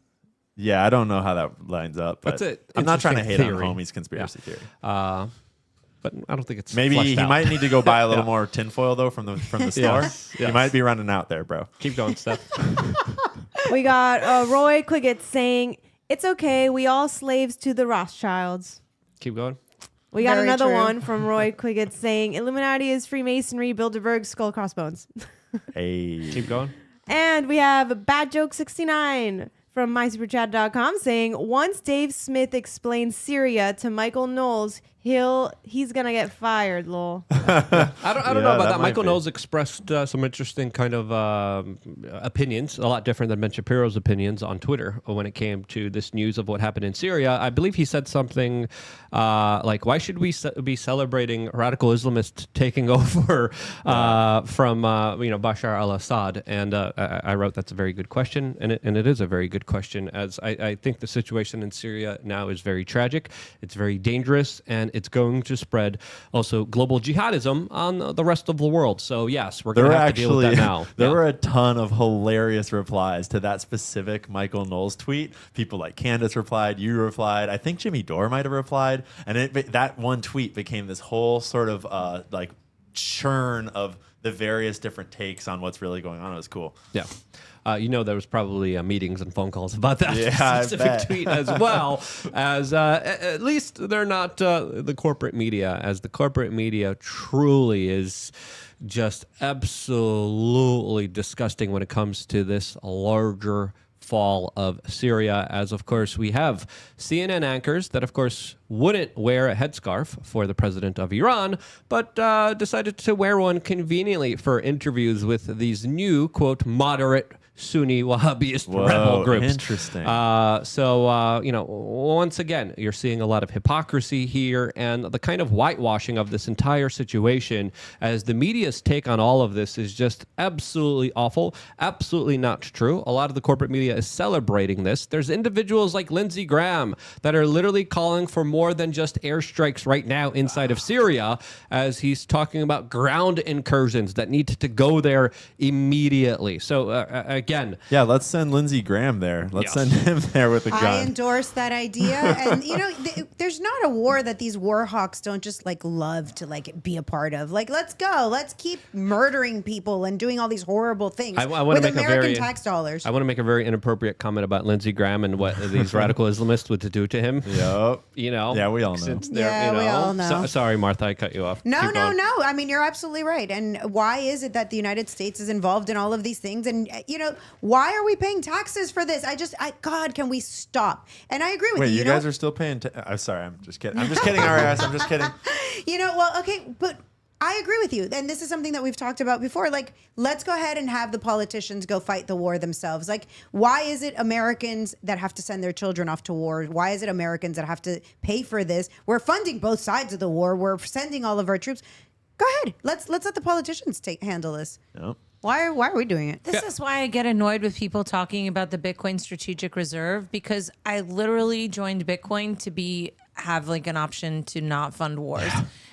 Yeah, I don't know how that lines up, but I'm not trying to hate on homie's conspiracy theory. But I don't think it's maybe he might need to go buy a little more tinfoil though from the store. Yes. You might be running out there, bro. Keep going, Steph. We got Roy Quiggett saying it's okay. We all slaves to the Rothschilds. Keep going. We got another one from Roy Quiggett saying Illuminati is Freemasonry, Bilderberg, skull crossbones. Hey, keep going. And we have Bad Joke 69 from mysuperchat.com saying once Dave Smith explains Syria to Michael Knowles, he's gonna get fired, lol. I don't know about that. Michael Knowles expressed some interesting kind of opinions, a lot different than Ben Shapiro's opinions on Twitter when it came to this news of what happened in Syria. I believe he said something why should we be celebrating radical Islamists taking over from Bashar al-Assad? And I wrote that's a very good question, and it is a very good question, as I think the situation in Syria now is very tragic. It's very dangerous, and it's going to spread also global jihadism on the rest of the world. So yes, we're going to have to deal with that now. There were a ton of hilarious replies to that specific Michael Knowles tweet. People like Candace replied, you replied, I think Jimmy Dore might have replied, and that one tweet became this whole sort of churn of the various different takes on what's really going on. It was cool. Yeah. There was probably meetings and phone calls about that specific tweet as well, as at least they're not the corporate media, as the corporate media truly is just absolutely disgusting when it comes to this larger fall of Syria, as of course we have CNN anchors that of course wouldn't wear a headscarf for the president of Iran, but decided to wear one conveniently for interviews with these new, quote, moderate Sunni Wahhabist rebel groups. Interesting. Once again, you're seeing a lot of hypocrisy here and the kind of whitewashing of this entire situation, as the media's take on all of this is just absolutely awful, absolutely not true. A lot of the corporate media is celebrating this. There's individuals like Lindsey Graham that are literally calling for more than just airstrikes right now inside of Syria, as he's talking about ground incursions that need to go there immediately. So again. Yeah, let's send Lindsey Graham there. Let's send him there with a gun. I endorse that idea. And, there's not a war that these war hawks don't just, love to, be a part of. Let's go. Let's keep murdering people and doing all these horrible things I want with to make American tax dollars. I want to make a very inappropriate comment about Lindsey Graham and what these radical Islamists would do to him. Yep. Yeah, we all know. We all know. Sorry, Martha, I cut you off. No. Keep going. I mean, you're absolutely right. And why is it that the United States is involved in all of these things? And, why are we paying taxes for this? God, can we stop? And I agree with Wait, you. you guys are still paying I'm sorry, I'm just kidding. I'm just kidding, RS. I'm just kidding. But I agree with you. And this is something that we've talked about before. Let's go ahead and have the politicians go fight the war themselves. Why is it Americans that have to send their children off to war? Why is it Americans that have to pay for this? We're funding both sides of the war. We're sending all of our troops. Go ahead. Let's let the politicians handle this. Yep. Why are we doing it? This is why I get annoyed with people talking about the Bitcoin strategic reserve, because I literally joined Bitcoin to have an option to not fund wars.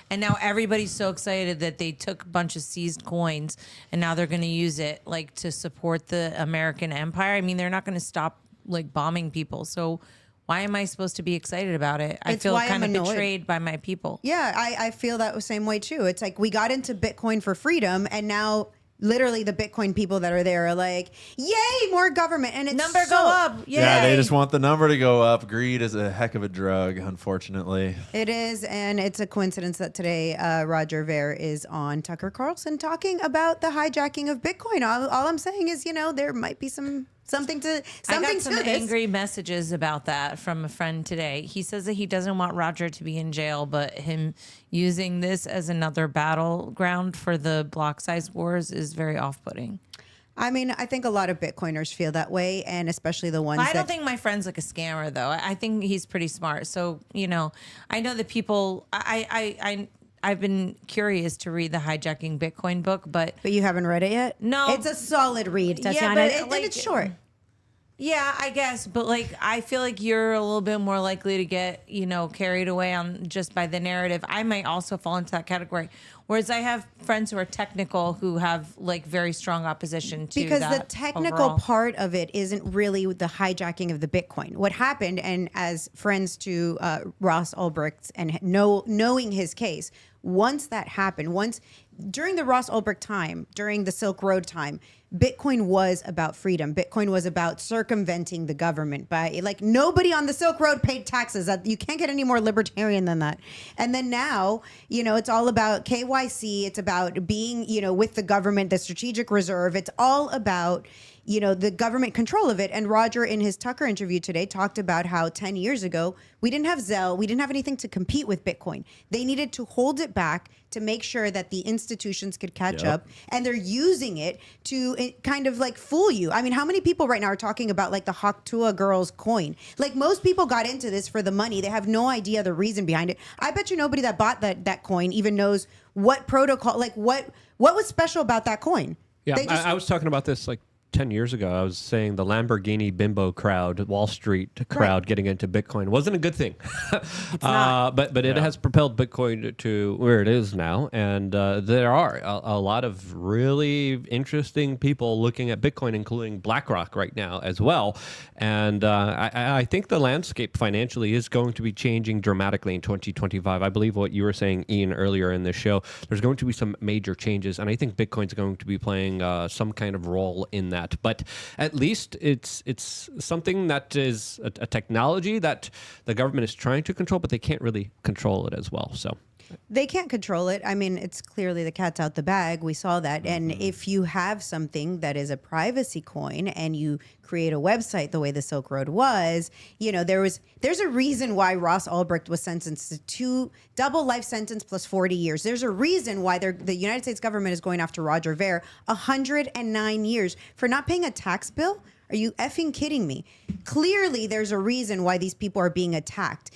And now everybody's so excited that they took a bunch of seized coins and now they're going to use it to support the American empire. I mean, they're not going to stop bombing people. So why am I supposed to be excited about it? I feel kind of betrayed by my people. Yeah, I feel that the same way too. It's we got into Bitcoin for freedom, and now literally the Bitcoin people that are there are like, yay, more government. And it's Number go up. Yay. Yeah, they just want the number to go up. Greed is a heck of a drug, unfortunately. It is, and it's a coincidence that today Roger Ver is on Tucker Carlson talking about the hijacking of Bitcoin. All I'm saying is, there might be something to I got some this. angry messages about that from a friend today. He says that he doesn't want Roger to be in jail, but him using this as another battleground for the block size wars is very off-putting. I mean, I think a lot of Bitcoiners feel that way, and especially the ones I don't think my friend's a scammer, though. I think he's pretty smart. So, I know that people... I've been curious to read the Hijacking Bitcoin book, but you haven't read it yet? No. It's a solid read, Tatiana. Yeah, but and it's short. Yeah, I guess. But I feel like you're a little bit more likely to get, carried away on just by the narrative. I might also fall into that category. Whereas I have friends who are technical who have very strong opposition to because that the technical overall. part of it isn't really the hijacking of the Bitcoin. What happened, and as friends to Ross Ulbricht and knowing his case, once that happened, during the Ross Ulbricht time, during the Silk Road time, Bitcoin was about freedom. Bitcoin was about circumventing the government by nobody on the Silk Road paid taxes. You can't get any more libertarian than that. And then now, it's all about KYC. It's about being, with the government, the strategic reserve. It's all about, the government control of it. And Roger, in his Tucker interview today, talked about how 10 years ago, we didn't have Zelle. We didn't have anything to compete with Bitcoin. They needed to hold it back to make sure that the institutions could catch up. And they're using it to kind of fool you. I mean, how many people right now are talking about the Haktua Girls coin? Most people got into this for the money. They have no idea the reason behind it. I bet you nobody that bought that coin even knows what protocol, what was special about that coin. Yeah, I was talking about this 10 years ago. I was saying the Lamborghini bimbo crowd, Wall Street crowd getting into Bitcoin wasn't a good thing. It's not. But it has propelled Bitcoin to where it is now. And there are a lot of really interesting people looking at Bitcoin, including BlackRock right now as well. And I think the landscape financially is going to be changing dramatically in 2025. I believe what you were saying, Ian, earlier in the show, there's going to be some major changes. And I think Bitcoin's going to be playing some kind of role in that. But at least it's something that is a technology that the government is trying to control, but they can't really control it as well. So they can't control it. I mean, it's clearly the cat's out the bag. We saw that. And if you have something that is a privacy coin and you create a website the way the Silk Road was, there's a reason why Ross Ulbricht was sentenced to double life sentence plus 40 years. There's a reason why the United States government is going after Roger Ver 109 years for not paying a tax bill. Are you effing kidding me? Clearly, there's a reason why these people are being attacked.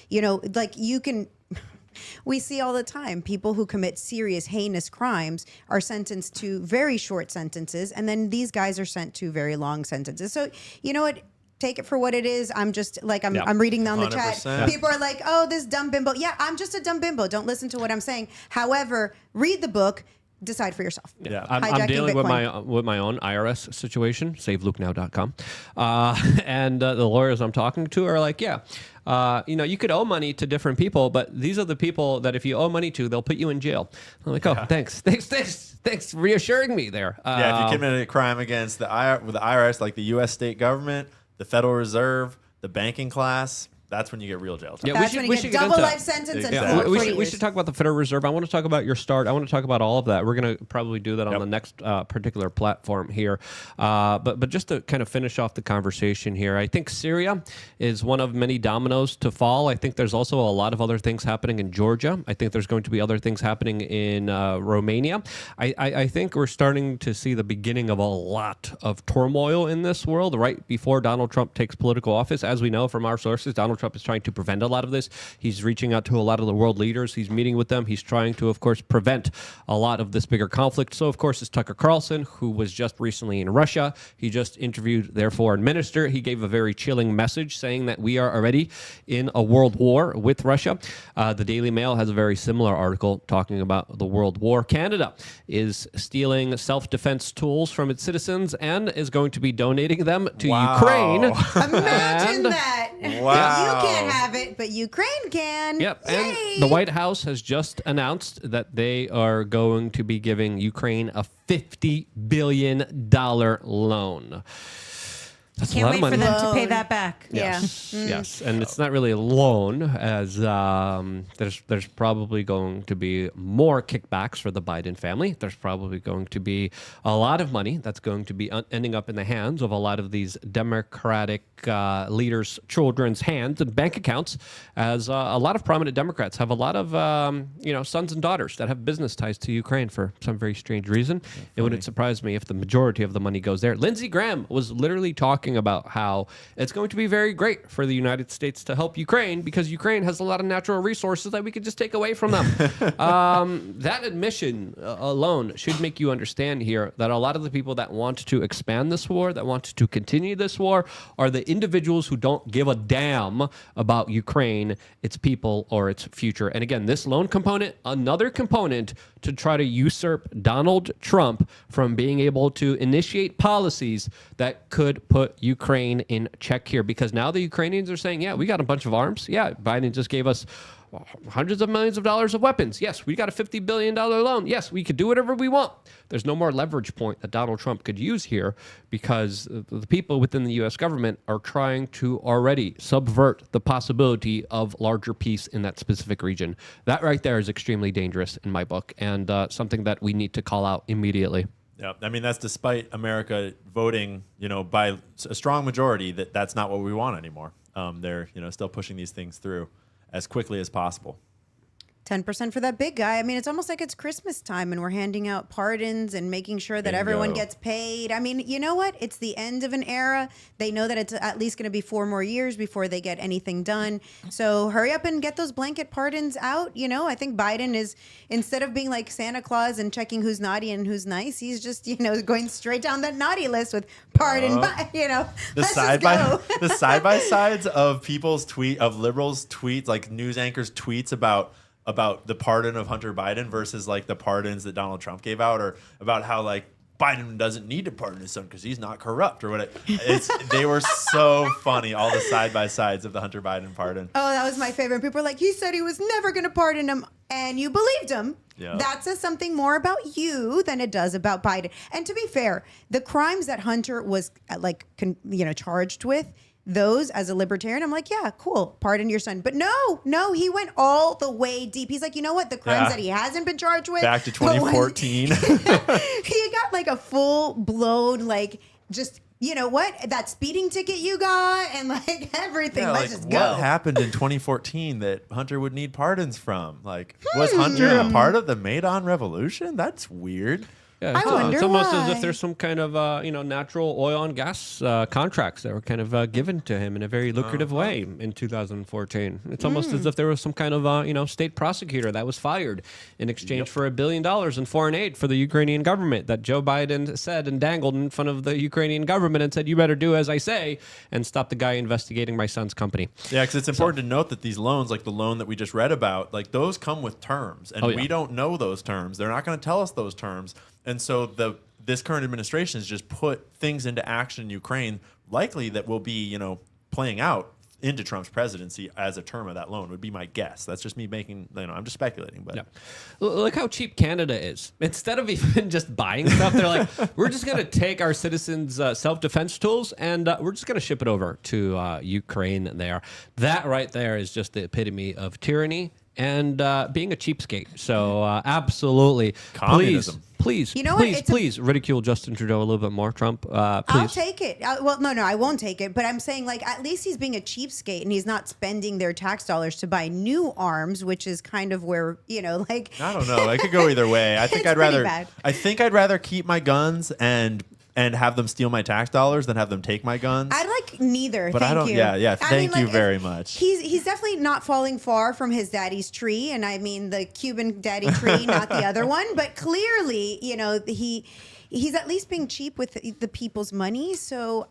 We see all the time people who commit serious, heinous crimes are sentenced to very short sentences, and then these guys are sent to very long sentences. So, you know what? Take it for what it is. I'm just I'm reading down the chat. 100%. People are like, oh, this dumb bimbo. Yeah, I'm just a dumb bimbo. Don't listen to what I'm saying. However, read the book. decide for yourself. Yeah. I'm Hijacking dealing Bitcoin. with my own IRS situation, savelukenow.com. And the lawyers I'm talking to are like, you could owe money to different people, but these are the people that if you owe money to, they'll put you in jail. I'm like, thanks for reassuring me there. If you committed a crime against the IRS, like the U.S. state government, the Federal Reserve, the banking class, that's when you get real jail time. That's when you get double life sentence and Exactly. 40 years. We should talk about the Federal Reserve. I want to talk about your start. I want to talk about all of that. We're going to probably do that on the next particular platform here. But just to kind of finish off the conversation here, I think Syria is one of many dominoes to fall. I think there's also a lot of other things happening in Georgia. I think there's going to be other things happening in Romania. I think we're starting to see the beginning of a lot of turmoil in this world right before Donald Trump takes political office. As we know from our sources, Donald Trump is trying to prevent a lot of this. He's reaching out to a lot of the world leaders. He's meeting with them. He's trying to, of course, prevent a lot of this bigger conflict. So, of course, is Tucker Carlson, who was just recently in Russia. He just interviewed their foreign minister. He gave a very chilling message saying that we are already in a world war with Russia. The Daily Mail has a very similar article talking about the world war. Canada is stealing self-defense tools from its citizens and is going to be donating them to Ukraine. Imagine that. Wow. You can't have it, but Ukraine can. Yep. Yay. And the White House has just announced that they are going to be giving Ukraine a $50 billion loan. That's Can't a lot wait of money. for them to pay that back. Yes, yes, and it's not really a loan, as there's probably going to be more kickbacks for the Biden family. There's probably going to be a lot of money that's going to be ending up in the hands of a lot of these Democratic leaders' children's hands and bank accounts, as a lot of prominent Democrats have a lot of sons and daughters that have business ties to Ukraine for some very strange reason. It wouldn't surprise me if the majority of the money goes there. Lindsey Graham was literally talking about how it's going to be very great for the United States to help Ukraine because Ukraine has a lot of natural resources that we could just take away from them. That admission alone should make you understand here that a lot of the people that want to expand this war, that want to continue this war, are the individuals who don't give a damn about Ukraine, its people, or its future. And again, this loan component, another component to try to usurp Donald Trump from being able to initiate policies that could put Ukraine in check here, because now the Ukrainians are saying, yeah, we got a bunch of arms. Yeah, Biden just gave us hundreds of millions of dollars of weapons. Yes, we got a $50 billion loan. Yes, we could do whatever we want. There's no more leverage point that Donald Trump could use here because the people within the U.S. government are trying to already subvert the possibility of larger peace in that specific region. That right there is extremely dangerous in my book, and something that we need to call out immediately. Yeah, I mean, that's despite America voting, by a strong majority that's not what we want anymore. They're, still pushing these things through as quickly as possible. 10% for that big guy. I mean, it's almost like it's Christmas time and we're handing out pardons and making sure that everyone gets paid. I mean, you know what? It's the end of an era. They know that it's at least going to be 4 more years before they get anything done. So hurry up and get those blanket pardons out. I think Biden is, instead of being like Santa Claus and checking who's naughty and who's nice, he's just, going straight down that naughty list with pardon, the let's side just go. the side by sides of liberals' tweets, like news anchors' tweets about the pardon of Hunter Biden versus like the pardons that Donald Trump gave out, or about how like Biden doesn't need to pardon his son because he's not corrupt or whatever. They were so funny, all the side by sides of the Hunter Biden pardon. Oh, that was my favorite. People were like, he said he was never going to pardon him, and you believed him. Yeah. That says something more about you than it does about Biden. And to be fair, the crimes that Hunter was charged with, those as a libertarian, I'm like, yeah, cool, pardon your son. But no, he went all the way deep. He's like, you know what? The crimes that he hasn't been charged with. Back to 2014. He got like a full blown, like, just, you know what? That speeding ticket you got and like everything. Yeah, Let's just go. What happened in 2014 that Hunter would need pardons from? Like, was Hunter a part of the Maidan Revolution? That's weird. Yeah, I wonder it's almost why. as if there's some kind of natural oil and gas contracts that were kind of given to him in a very lucrative way in 2014. It's almost as if there was some kind of state prosecutor that was fired in exchange for $1 billion in foreign aid for the Ukrainian government that Joe Biden said and dangled in front of the Ukrainian government and said, "You better do as I say," and stop the guy investigating my son's company. Yeah, because it's important to note that these loans, like the loan that we just read about, like those come with terms, and we don't know those terms. They're not going to tell us those terms. And so this current administration has just put things into action in Ukraine, likely that will be, playing out into Trump's presidency as a term of that loan would be my guess. That's just me making, I'm just speculating. But Look how cheap Canada is. Instead of even just buying stuff, they're like, we're just going to take our citizens' self-defense tools and we're just going to ship it over to Ukraine there. That right there is just the epitome of tyranny and being a cheapskate. So absolutely. Communism. Please, You know what? please ridicule Justin Trudeau a little bit more, Trump. Please. I'll take it. No, I won't take it. But I'm saying, at least he's being a cheapskate and he's not spending their tax dollars to buy new arms, which is kind of where, I don't know. I could go either way. I think It's I'd rather. pretty bad. I think I'd rather keep my guns and have them steal my tax dollars than have them take my guns. I like neither. But thank I don't. you. Yeah. Thank you like, very much. He's definitely not falling far from his daddy's tree, and I mean the Cuban daddy tree, not the other one. But clearly, he's at least being cheap with the people's money. So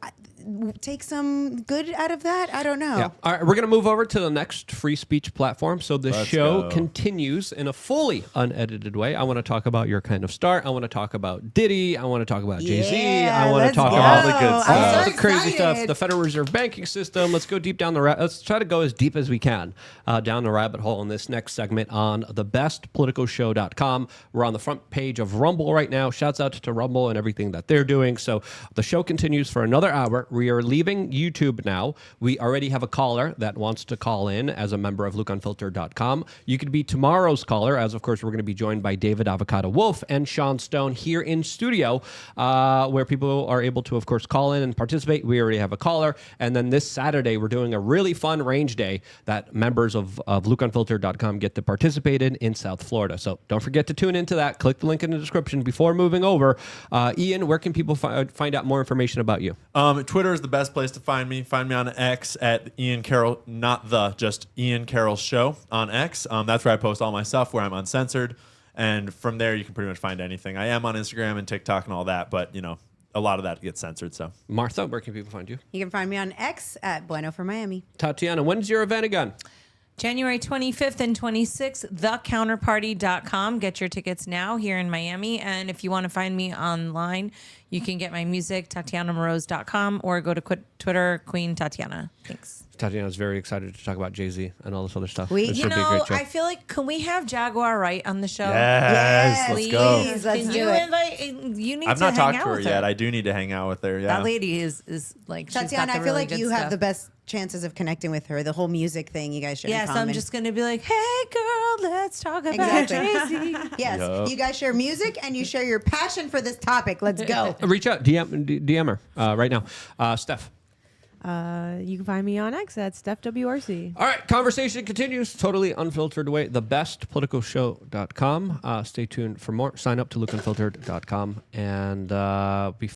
take some good out of that. I don't know. Yeah. All right, we're going to move over to the next free speech platform. So the show continues in a fully unedited way. I want to talk about your kind of start. I want to talk about Diddy. I want to talk about Jay-Z. I want to talk about all the good stuff. I'm so the crazy excited. stuff, the Federal Reserve banking system. Let's go deep down let's try to go as deep as we can down the rabbit hole in this next segment on thebestpoliticalshow.com. We're on the front page of Rumble right now. Shouts out to Rumble and everything that they're doing. So the show continues for another hour. We are leaving YouTube now. We already have a caller that wants to call in as a member of LukeUnfiltered.com. You could be tomorrow's caller, as of course we're going to be joined by David Avocado Wolf and Sean Stone here in studio, where people are able to, of course, call in and participate. We already have a caller. And then this Saturday, we're doing a really fun range day that members of LukeUnfiltered.com get to participate in South Florida. So don't forget to tune into that. Click the link in the description before moving over. Ian, where can people find out more information about you? Twitter is the best place to find me. Find me on X at Ian Carroll, just Ian Carroll Show on X. That's where I post all my stuff, where I'm uncensored. And from there, you can pretty much find anything. I am on Instagram and TikTok and all that, but, a lot of that gets censored. So, Martha, where can people find you? You can find me on X at Bueno for Miami. Tatiana, when's your event again? January 25th and 26th, thecounterparty.com. Get your tickets now here in Miami. And if you want to find me online, you can get my music, TatianaMoroz.com, or go to Twitter, Queen Tatiana. Thanks. Tatiana's very excited to talk about Jay-Z and all this other stuff. We- This You should be a know, great show. I feel like, can we have Jaguar Wright on the show? yes, let's go. Please, let's Can do you it. invite? You need I've to not hang talked out to her with yet. I do need to hang out with her. Yeah. That lady is like, she's got Tatiana, the I feel really like good you stuff. have the best chances of connecting with her. The whole music thing you guys share in Yes, common. I'm just going to be like, hey, girl, let's talk about Exactly. Jay-Z. Yes, Yup. you guys share music and you share your passion for this topic. Let's go. Reach out, DM her right now. Steph. You can find me on X at StephWRC. All right, conversation continues. Totally unfiltered way. Thebestpoliticalshow.com. Stay tuned for more. Sign up to LukeUnfiltered.com. And